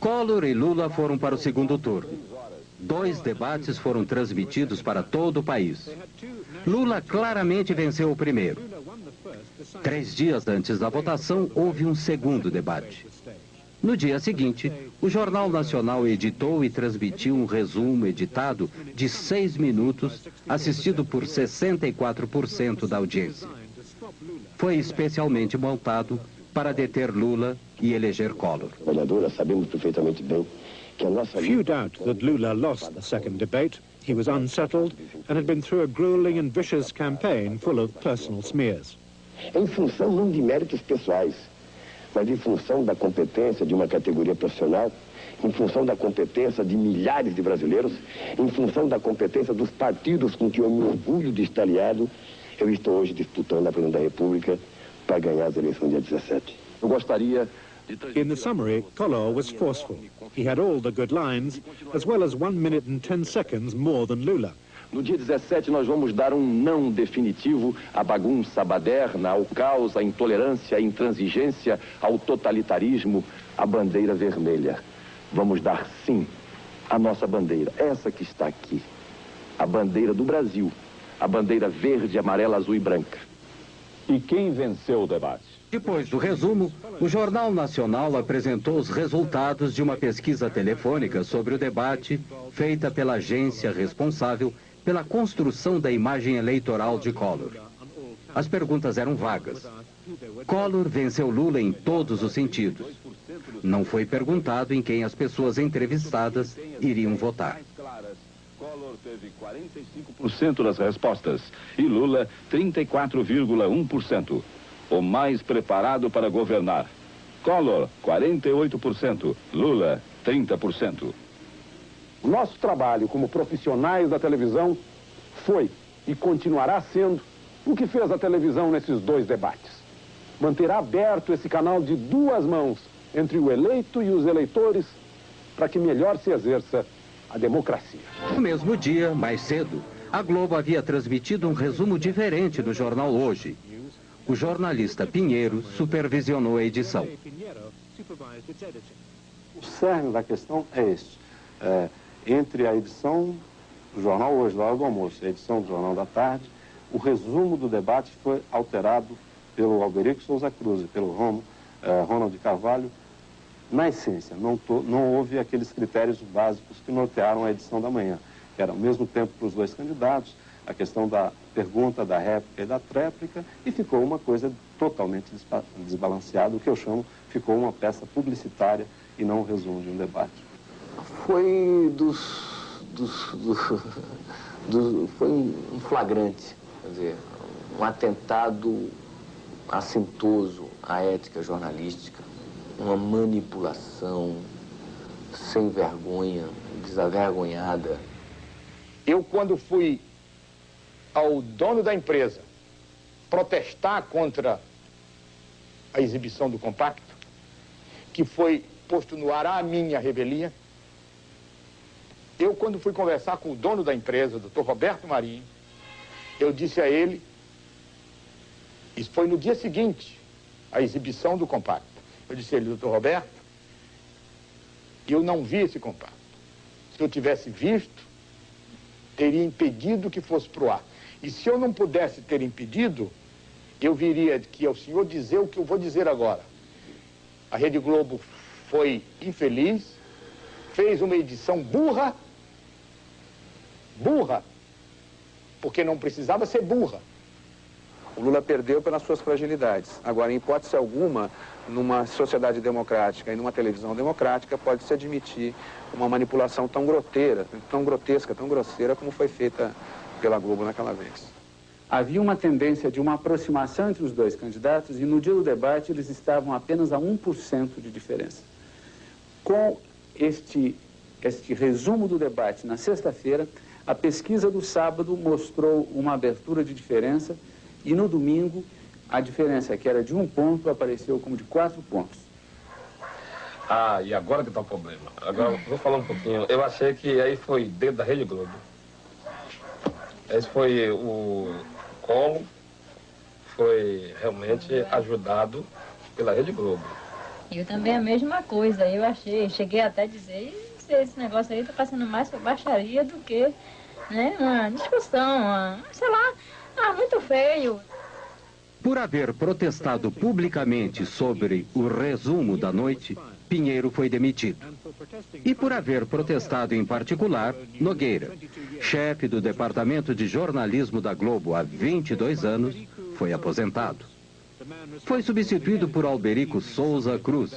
Collor e Lula foram para o segundo turno. 2 debates foram transmitidos para todo o país. Lula claramente venceu o primeiro. 3 dias antes da votação, houve um segundo debate. No dia seguinte, o Jornal Nacional editou e transmitiu um resumo editado de 6 minutos, assistido por 64% da audiência. Foi especialmente montado para deter Lula e eleger Collor. Sabemos perfeitamente bem que a nossa... Few doubt that Lula lost the second debate. He was unsettled and had been through a grueling and vicious campaign full of personal smears. Em função não de méritos pessoais, mas em função da competência de uma categoria profissional, em função da competência de milhares de brasileiros, em função da competência dos partidos com que eu me orgulho de estar aliado, eu estou hoje disputando a presidência da República para ganhar as eleições dia 17. Eu gostaria de... In the summary, Collor was forceful. He had all the good lines, as well as 1 minute and 10 seconds more than Lula. No dia 17 nós vamos dar um não definitivo à bagunça, à baderna, ao caos, à intolerância, à intransigência, ao totalitarismo, à bandeira vermelha. Vamos dar sim à nossa bandeira, essa que está aqui, a bandeira do Brasil, a bandeira verde, amarela, azul e branca. E quem venceu o debate? Depois do resumo, o Jornal Nacional apresentou os resultados de uma pesquisa telefônica sobre o debate feita pela agência responsável pela construção da imagem eleitoral de Collor. As perguntas eram vagas. Collor venceu Lula em todos os sentidos. Não foi perguntado em quem as pessoas entrevistadas iriam votar. Collor teve 45% das respostas e Lula 34,1%. O mais preparado para governar. Collor, 48%. Lula, 30%. O nosso trabalho como profissionais da televisão foi e continuará sendo o que fez a televisão nesses 2 debates. Manterá aberto esse canal de 2 mãos entre o eleito e os eleitores para que melhor se exerça a democracia. No mesmo dia, mais cedo, a Globo havia transmitido um resumo diferente no jornal Hoje. O jornalista Pinheiro supervisionou a edição. O cerne da questão é este. Entre a edição do jornal Hoje, da hora do almoço, e a edição do jornal da tarde, o resumo do debate foi alterado pelo Alberico Souza Cruz e pelo Ronald Carvalho. Na essência, não houve aqueles critérios básicos que nortearam a edição da manhã, que era ao mesmo tempo para os 2 candidatos, a questão da pergunta, da réplica e da tréplica, e ficou uma coisa totalmente desbalanceada, o que eu chamo, ficou uma peça publicitária e não um resumo de um debate. Foi foi um flagrante, quer dizer, um atentado assintoso à ética jornalística, uma manipulação sem vergonha, desavergonhada. Eu, quando fui ao dono da empresa protestar contra a exibição do compacto, que foi posto no ar a minha revelia, eu, quando fui conversar com o dono da empresa, Dr. Roberto Marinho, eu disse a ele, isso foi no dia seguinte, a exibição do compacto, eu disse a ele, Dr. Roberto, eu não vi esse compacto. Se eu tivesse visto, teria impedido que fosse para o ar. E se eu não pudesse ter impedido, eu viria aqui ao senhor dizer o que eu vou dizer agora. A Rede Globo foi infeliz, fez uma edição burra, porque não precisava ser burra. O Lula perdeu pelas suas fragilidades. Agora, em hipótese alguma, numa sociedade democrática e numa televisão democrática, pode-se admitir uma manipulação tão grotesca, tão grosseira como foi feita pela Globo naquela vez. Havia uma tendência de uma aproximação entre os 2 candidatos e no dia do debate eles estavam apenas a 1% de diferença. Com este resumo do debate na sexta-feira, a pesquisa do sábado mostrou uma abertura de diferença e no domingo a diferença que era de 1 ponto apareceu como de 4 pontos. Ah, e agora que está o problema. Agora, vou falar um pouquinho. Eu achei que aí foi dentro da Rede Globo. Esse foi o Collor, foi realmente ajudado pela Rede Globo. Eu também a mesma coisa, eu cheguei até a dizer, esse negócio aí tá passando mais por baixaria do que, né, uma discussão, sei lá, muito feio. Por haver protestado publicamente sobre o resumo da noite, Pinheiro foi demitido. E por haver protestado em particular, Nogueira, chefe do Departamento de Jornalismo da Globo há 22 anos, foi aposentado. Foi substituído por Alberico Souza Cruz,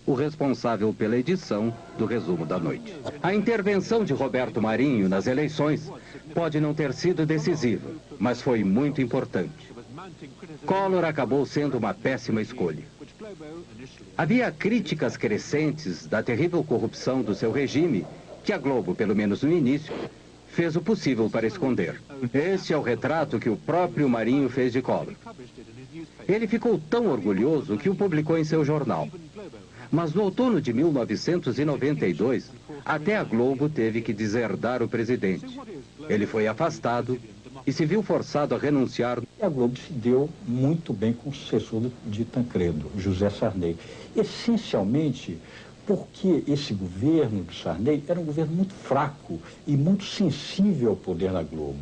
o responsável pela edição do resumo da noite. A intervenção de Roberto Marinho nas eleições pode não ter sido decisiva, mas foi muito importante. Collor acabou sendo uma péssima escolha. Havia críticas crescentes da terrível corrupção do seu regime, que a Globo, pelo menos no início, fez o possível para esconder. Este é o retrato que o próprio Marinho fez de Collor. Ele ficou tão orgulhoso que o publicou em seu jornal. Mas no outono de 1992, até a Globo teve que deserdar o presidente. Ele foi afastado e se viu forçado a renunciar. A Globo se deu muito bem com o sucessor de Tancredo, José Sarney. Essencialmente porque esse governo de Sarney era um governo muito fraco e muito sensível ao poder da Globo.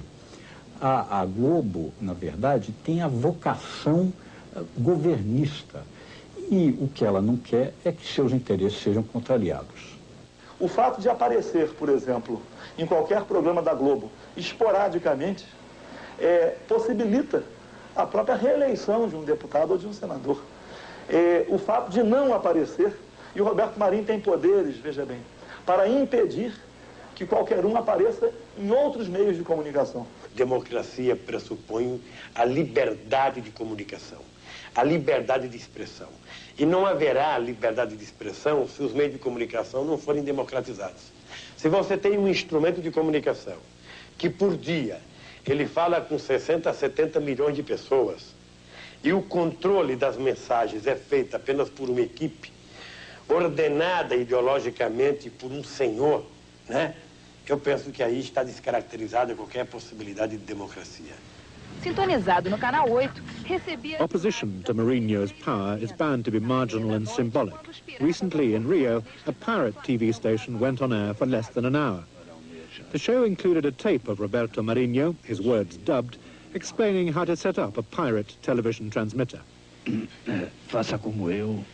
A Globo, na verdade, tem a vocação governista. E o que ela não quer é que seus interesses sejam contrariados. O fato de aparecer, por exemplo, em qualquer programa da Globo, esporadicamente, possibilita a própria reeleição de um deputado ou de um senador. O fato de não aparecer, e o Roberto Marinho tem poderes, veja bem, para impedir que qualquer um apareça em outros meios de comunicação. Democracia pressupõe a liberdade de comunicação, a liberdade de expressão. E não haverá liberdade de expressão se os meios de comunicação não forem democratizados. Se você tem um instrumento de comunicação que por dia ele fala com 60 a 70 milhões de pessoas e o controle das mensagens é feito apenas por uma equipe ordenada ideologicamente por um senhor, né? Eu penso que aí está descaracterizada qualquer possibilidade de democracia. Sintonizado no canal 8, recebia... Opposition to Marinho's power is bound to be marginal and symbolic. Recently in Rio, a pirate TV station went on air for less than an hour. The show included a tape of Roberto Marinho, his words dubbed, explaining how to set up a pirate television transmitter. Faça como eu.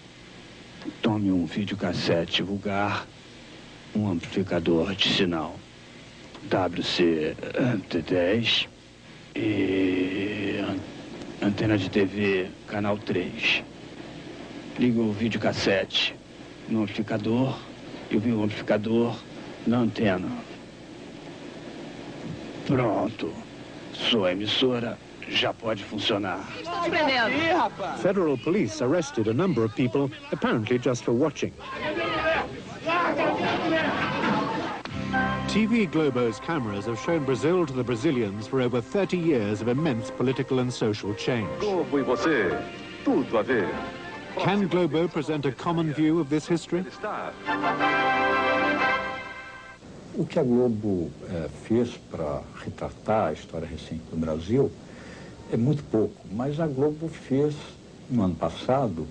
Tome videocassete vulgar, amplificador de sinal WC-T10 e antena de TV, canal 3. Liga o videocassete no amplificador e o amplificador na antena. Pronto. Sua emissora já pode funcionar. Federal police arrested a number of people, apparently just for watching. TV Globo's cameras have shown Brazil to the Brazilians for over 30 years of immense political and social change. Globo e você, tudo a ver. Can Globo present a common view of this history? O que a Globo fez para retratar a história recente do Brasil é muito pouco, mas a Globo fez, no ano passado,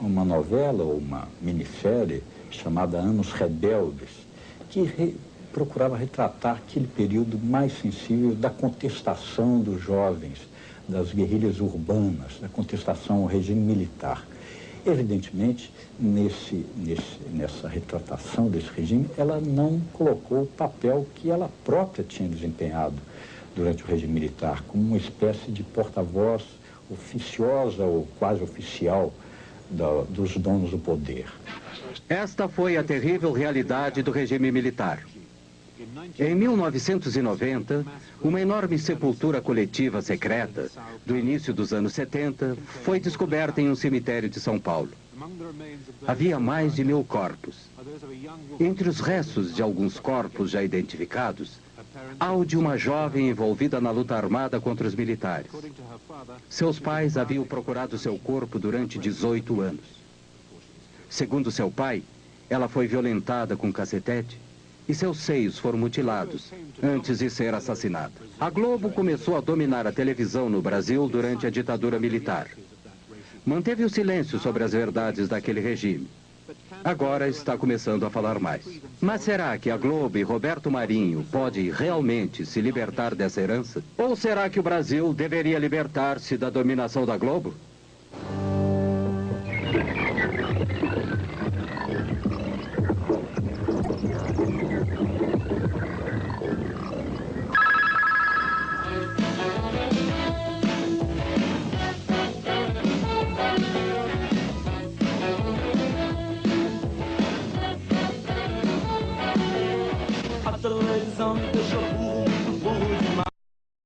uma novela ou uma minissérie chamada Anos Rebeldes, que procurava retratar aquele período mais sensível da contestação dos jovens, das guerrilhas urbanas, da contestação ao regime militar. Evidentemente, nessa retratação desse regime, ela não colocou o papel que ela própria tinha desempenhado durante o regime militar, como uma espécie de porta-voz oficiosa ou quase oficial dos donos do poder. Esta foi a terrível realidade do regime militar. Em 1990, uma enorme sepultura coletiva secreta, do início dos anos 70, foi descoberta em um cemitério de São Paulo. Havia mais de 1000 corpos. Entre os restos de alguns corpos já identificados, há o de uma jovem envolvida na luta armada contra os militares. Seus pais haviam procurado seu corpo durante 18 anos. Segundo seu pai, ela foi violentada com cacetete e seus seios foram mutilados antes de ser assassinada. A Globo começou a dominar a televisão no Brasil durante a ditadura militar. Manteve o silêncio sobre as verdades daquele regime. Agora está começando a falar mais. Mas será que a Globo e Roberto Marinho pode realmente se libertar dessa herança? Ou será que o Brasil deveria libertar-se da dominação da Globo? A televisão me deixou